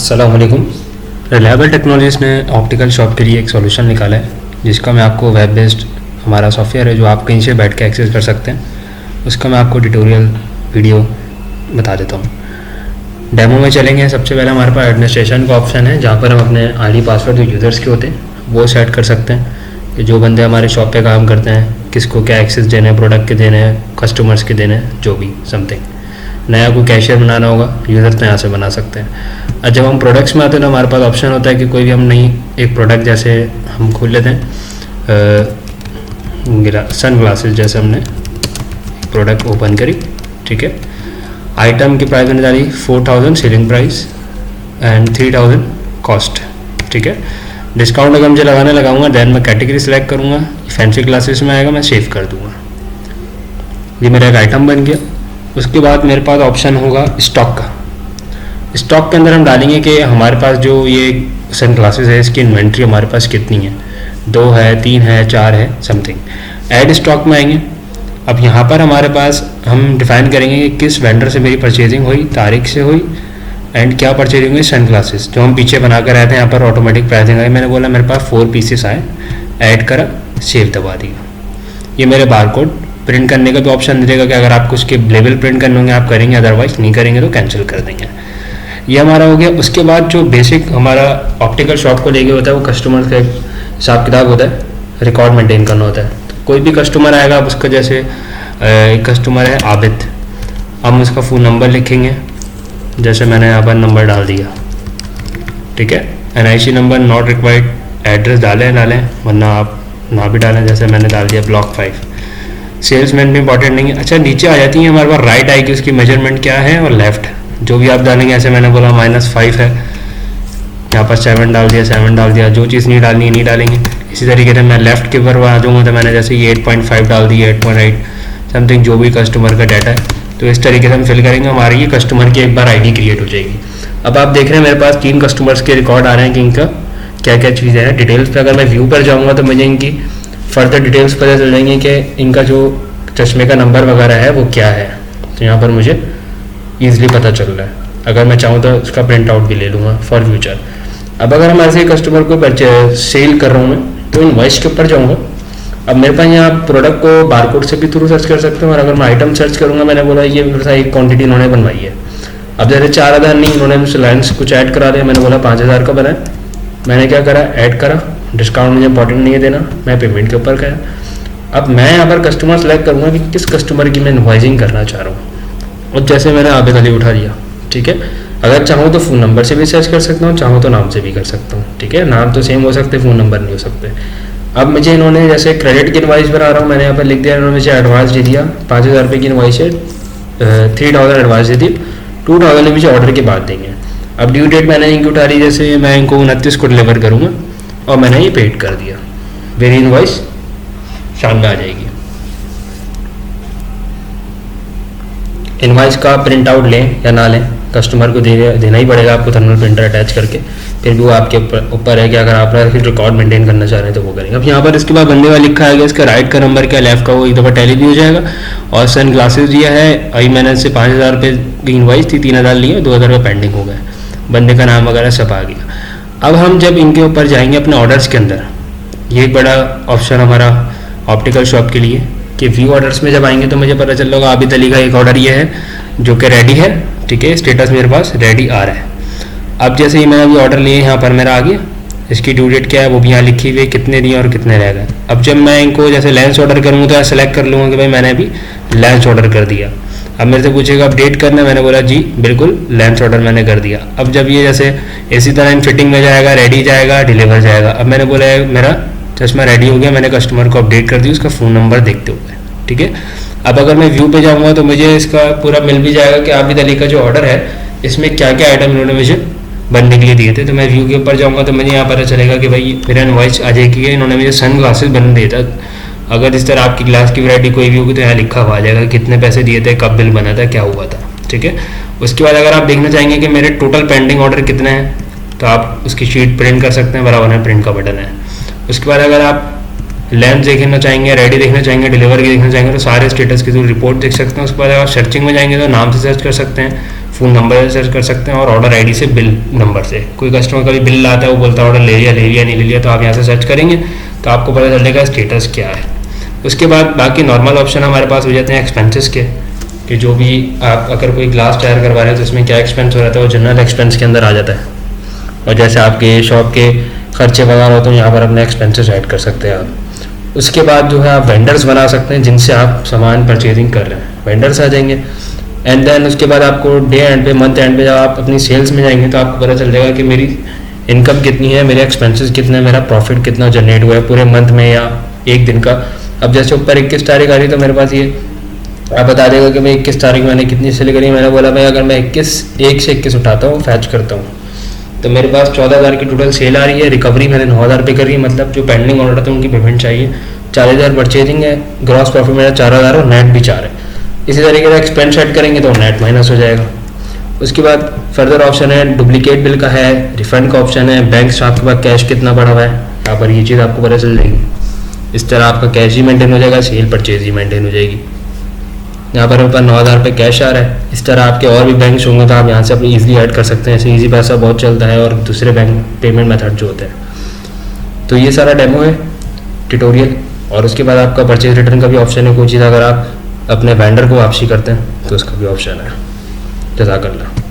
अस्सलाम वालेकुम। Reliable technologies ने ऑप्टिकल शॉप के लिए एक सॉल्यूशन निकाला है जिसका मैं आपको वेब बेस्ड हमारा सॉफ्टवेयर है जो आप कहीं से बैठ के एक्सेस कर सकते हैं, उसका मैं आपको ट्यूटोरियल वीडियो बता देता हूँ। डेमो में चलेंगे। सबसे पहले हमारे पास एडमिनिस्ट्रेशन का ऑप्शन है जहाँ पर हम अपने आईडी पासवर्ड जो यूज़र्स के होते हैं वो सेट कर सकते हैं कि जो बंदे हमारे शॉप पे काम करते हैं किसको क्या एक्सेस देने हैं, प्रोडक्ट के देने हैं, कस्टमर्स के देने हैं, जो भी समथिंग। नया कोई कैशियर बनाना होगा यूज़र तो यहाँ से बना सकते हैं। और जब हम प्रोडक्ट्स में आते हैं तो हमारे पास ऑप्शन होता है कि कोई भी हम नई एक प्रोडक्ट जैसे हम खोल लेते हैं सन ग्लासेस, जैसे हमने प्रोडक्ट ओपन करी, ठीक है। आइटम की प्राइस मैंने डाली 4000 सेलिंग प्राइस एंड 3000 कॉस्ट, ठीक है। डिस्काउंट अगर मुझे लगाऊंगा देन मैं कैटेगरी सेलेक्ट करूँगा, फैंसी ग्लासेस में आएगा, मैं सेव कर दूँगा। ये मेरा एक आइटम बन गया। उसके बाद मेरे पास ऑप्शन होगा स्टॉक का। स्टॉक के अंदर हम डालेंगे कि हमारे पास जो ये सन ग्लासेस है इसकी इन्वेंट्री हमारे पास कितनी है, 2 है, 3 है, 4 है, समथिंग। ऐड स्टॉक में आएंगे। अब यहाँ पर हमारे पास हम डिफाइन करेंगे कि किस वेंडर से मेरी परचेजिंग हुई, तारीख से हुई एंड क्या परचेजिंग हुई। सन ग्लासेस जो हम पीछे बना कर आए थे, यहाँ पर ऑटोमेटिक प्राइसिंग आई। मैंने बोला मेरे पास 4 पीसेस आए, ऐड करा, सेव दबा दिया। ये मेरे बारकोड प्रिंट करने का भी ऑप्शन देगा कि अगर आपको उसके लेवल प्रिंट करने होंगे आप करेंगे, अदरवाइज नहीं करेंगे तो कैंसिल कर देंगे। ये हमारा हो गया। उसके बाद जो बेसिक हमारा ऑप्टिकल शॉप को लेके होता है वो कस्टमर का हिसाब किताब होता है, रिकॉर्ड मेंटेन करना होता है। तो कोई भी कस्टमर आएगा, अब उसका जैसे एक कस्टमर है आबिद, हम उसका फ़ोन नंबर लिखेंगे, जैसे मैंने यहाँ पर नंबर डाल दिया, ठीक है। NIC number not required, address डालें वरना आप ना भी डालें, जैसे मैंने डाल दिया ब्लॉक 5। सेल्समैन भी इंपॉर्टेंट नहीं है। अच्छा, नीचे आ जाती है हमारे पास राइट आई की उसकी मेजरमेंट क्या है और लेफ्ट जो भी आप डालेंगे। ऐसे मैंने बोला -5 है, यहाँ पर 7 डाल दिया, 7 डाल दिया। जो चीज़ नहीं डालनी है नहीं डालेंगे। इसी तरीके से मैं लेफ्ट के ऊपर आ जाऊँगा तो मैंने जैसे ये 8.5 डाल दिया, 8.8 समथिंग, जो भी कस्टमर का डाटा है। तो इस तरीके से हम फिल करेंगे, हमारी ये कस्टमर की एक बार ID क्रिएट हो जाएगी। अब आप देख रहे हैं मेरे पास 3 कस्टमर्स के रिकॉर्ड आ रहे हैं कि इनका क्या क्या चीज़ें हैं। डिटेल्स पर अगर मैं व्यू पर जाऊँगा तो मुझे इनकी फर्दर डिटेल्स पता चल जाएंगे कि इनका जो चश्मे का नंबर वगैरह है वो क्या है। तो यहाँ पर मुझे ईजिली पता चल रहा है। अगर मैं चाहूँ तो उसका प्रिंट आउट भी ले लूँगा फॉर फ्यूचर। अब अगर हम ऐसे कस्टमर को सेल कर रहा हूँ मैं तो इनवॉइस के ऊपर जाऊँगा। अब मेरे पास यहाँ प्रोडक्ट को बारकोड से भी थ्रू सर्च कर सकते हैं, और अगर मैं आइटम सर्च करूँगा, मैंने बोला ये मेरे साथ एक क्वान्टिटी इन्होंने बनवाई है। अब जैसे 4000 नहीं, इन्होंने लाइन्स कुछ ऐड करा दिया, मैंने बोला 5000 का बना है। मैंने क्या करा, ऐड करा, डिस्काउंट मुझे इंपॉर्टेंट नहीं है देना, मैं पेमेंट के ऊपर गया। अब मैं यहाँ पर कस्टमर सेलेक्ट करूँगा कि किस कस्टमर की मैं इनवॉइसिंग करना चाह रहा हूँ। और जैसे मैंने आबिद अली उठा दिया, ठीक है। अगर चाहूँ तो फ़ोन नंबर से भी सर्च कर सकता हूँ, चाहूँ तो नाम से भी कर सकता हूँ, ठीक है। नाम तो सेम हो सकते, फ़ोन नंबर नहीं हो सकते। अब मुझे इन्होंने जैसे क्रेडिट की इनवॉइस बना रहा हूँ, मैंने यहाँ पर लिख दिया, इन्होंने मुझे एडवांस दे दिया 5000 रुपये की इनवॉइस है, 3000 एडवांस दे दी, 2000 मुझे ऑर्डर के बाद देंगे। अब ड्यू डेट मैंने इनकी उठा ली, जैसे मैं इनको 29 को डिलीवर करूँगा और मैंने ये पेड कर दिया, मेरी इनवॉइस शाम में आ जाएगी। इनवॉइस का प्रिंट आउट लें या ना लें, कस्टमर को देना ही पड़ेगा आपको थर्मल प्रिंटर अटैच करके। फिर भी वो आपके ऊपर है कि अगर आप फिर रिकॉर्ड मेंटेन करना चाह रहे हैं तो वो करेंगे। अब यहाँ पर इसके बाद बंदे वाला लिखा है, इसका राइट का नंबर क्या, लेफ्ट का, वो एक दफ़ा टैली भी हो जाएगा। और सन ग्लासेस दिया है, अभी मैंने इससे 5000 रुपये की इनवॉइस थी, 3000 लिए, 2000 रुपये पेंडिंग हो गए, बंदे का नाम वगैरह सब आ गया। अब हम जब इनके ऊपर जाएंगे अपने ऑर्डर्स के अंदर, ये एक बड़ा ऑप्शन हमारा ऑप्टिकल शॉप के लिए कि व्यू ऑर्डर्स में जब आएंगे तो मुझे पता चल होगा आबिद अली का एक ऑर्डर ये है जो कि रेडी है, ठीक है। स्टेटस मेरे पास रेडी आ रहा है। अब जैसे ही मैंने अभी ऑर्डर लिए, यहाँ पर मेरा आ गया, इसकी ड्यू डेट क्या है वो भी यहाँ लिखी हुई है, कितने दिए और कितने रह गए। अब जब मैं इनको जैसे लेंस ऑर्डर करूँगा तो यहाँ सेलेक्ट कर लूँगा कि भाई मैंने अभी लेंस ऑर्डर कर दिया। अब मेरे से पूछेगा अपडेट करना, मैंने बोला जी बिल्कुल लेंस ऑर्डर मैंने कर दिया। अब जब ये जैसे इसी तरह इन फिटिंग में जाएगा, रेडी जाएगा, डिलीवर जाएगा। अब मैंने बोला मेरा चश्मा रेडी हो गया, मैंने कस्टमर को अपडेट कर दी उसका फ़ोन नंबर देखते हुए, ठीक है। अब अगर मैं व्यू पे जाऊँगा तो मुझे इसका पूरा मिल भी जाएगा कि आबिद अली का जो ऑर्डर है इसमें क्या क्या आइटम इन्होंने मुझे बनने के लिए दिए थे। तो मैं व्यू के ऊपर जाऊँगा तो मुझे यहाँ पता चलेगा कि भाई मेरा इनवॉइस आ जाएगी, इन्होंने मुझे सन ग्लासेस बन दिए था। अगर इस तरह आपकी ग्लास की वैरायटी कोई भी होगी तो यहाँ लिखा हुआ आ जाएगा कितने पैसे दिए थे, कब बिल बना था, क्या हुआ था, ठीक है। उसके बाद अगर आप देखना चाहेंगे कि मेरे टोटल पेंडिंग ऑर्डर कितने हैं तो आप उसकी शीट प्रिंट कर सकते हैं, बराबर में प्रिंट का बटन है। उसके बाद अगर आप लेंस देखना चाहेंगे, रेडी देखना चाहेंगे, डिलीवर की देखना चाहेंगे तो सारे स्टेटस की जो रिपोर्ट देख सकते हैं। उसके बाद अगर आप सर्चिंग में जाएंगे तो नाम से सर्च कर सकते हैं, फ़ोन नंबर से सर्च कर सकते हैं और ऑर्डर आईडी से बिल नंबर से। कोई कस्टमर कभी बिल लाता है, वो बोलता है ऑर्डर ले लिया नहीं ले लिया, तो आप यहाँ से सर्च करेंगे तो आपको पता चलेगा स्टेटस क्या है। उसके बाद बाकी नॉर्मल ऑप्शन हमारे पास हो जाते हैं एक्सपेंसेस के, कि जो भी आप अगर कोई ग्लास टायर करवा रहे हैं तो उसमें क्या एक्सपेंस हो रहा है वो जनरल एक्सपेंस के अंदर आ जाता है। और जैसे आपके शॉप के खर्चे वगैरह हो तो यहाँ पर अपने एक्सपेंसेस ऐड कर सकते हैं आप। उसके बाद जो है आप वेंडर्स बना सकते हैं जिनसे आप सामान परचेजिंग कर रहे हैं, वेंडर्स आ जाएंगे। एंड देन उसके बाद आपको डे एंड पे, मंथ एंड पे जब आप अपनी सेल्स में जाएंगे तो आपको पता चल जाएगा कि मेरी इनकम कितनी है, मेरे एक्सपेंसेस कितने हैं, मेरा प्रॉफिट कितना जनरेट हुआ है पूरे मंथ में या एक दिन का। अब जैसे ऊपर 21 तारीख आ रही तो मेरे पास ये आप बता देगा कि मैं 21 तारीख मैंने कितनी सेल करी। मैंने बोला भाई अगर मैं 1 से 21 उठाता हूँ, फैच करता हूँ, तो मेरे पास 14,000 की टोटल सेल आ रही है। रिकवरी मैंने 9,000 पे करी, मतलब जो पेंडिंग ऑर्डर था उनकी पेमेंट चाहिए। 4,000 परचेजिंग है, ग्रॉस प्रॉफिट मेरा 4,000 और नेट भी 4 है। इसी तरीके से एक्सपेंस सेट करेंगे तो नेट माइनस हो जाएगा। उसके बाद फर्दर ऑप्शन है डुप्लीकेट बिल का है, रिफंड का ऑप्शन है, बैंक से आपके पास कैश कितना पड़ा हुआ है, यहाँ पर ये चीज़ आपको पता चल जाएगी। इस तरह आपका कैश ही मेंटेन हो जाएगा, सेल परचेज ही मेंटेन हो जाएगी। यहाँ पर मेरे पास 9,000 पे कैश आ रहा है। इस तरह आपके और भी बैंक्स होंगे तो आप यहाँ से अपनी ईजिली ऐड कर सकते हैं। ऐसे ईजी पैसा बहुत चलता है और दूसरे बैंक पेमेंट मेथड जो होते हैं। तो ये सारा डेमो है, ट्यूटोरियल। और उसके बाद आपका परचेज रिटर्न का भी ऑप्शन है। कोई चीज़ अगर आप अपने वेंडर को वापसी करते हैं तो उसका भी ऑप्शन है। जज़ाकल्लाह।